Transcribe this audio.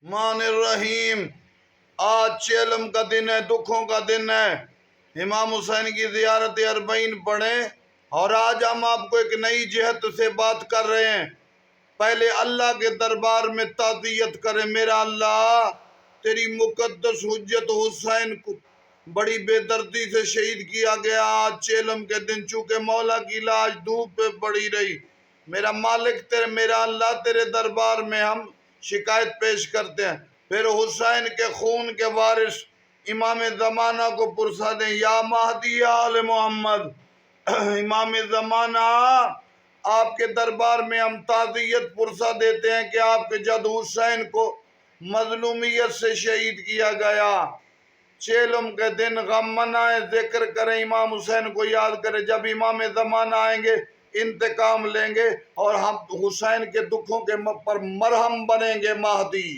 مان الرحیم۔ آج چیلم کا دن ہے، دکھوں کا دن ہے۔ امام حسین کی زیارت اربعین پڑھیں، اور آج ہم آپ کو ایک نئی جہت سے بات کر رہے ہیں۔ پہلے اللہ کے دربار میں تعزیت کریں۔ میرا اللہ، تیری مقدس حجت حسین کو بڑی بے دردی سے شہید کیا گیا آج چیلم کے دن، چونکہ مولا کی لاش دھوپ پہ پڑی رہی۔ میرا مالک میرا اللہ، تیرے دربار میں ہم شکایت پیش کرتے ہیں۔ پھر حسین کے خون کے وارث امام زمانہ کو پرسا دیں، یا مہدی آل محمد۔ امام زمانہ، آپ کے دربار میں ہم تعزیت پرسا دیتے ہیں کہ آپ کے جد حسین کو مظلومیت سے شہید کیا گیا۔ چیلم کے دن غم منائیں، ذکر کریں، امام حسین کو یاد کریں۔ جب امام زمانہ آئیں گے انتقام لیں گے، اور ہم حسین کے دکھوں کے پر مرہم بنیں گے مہدی۔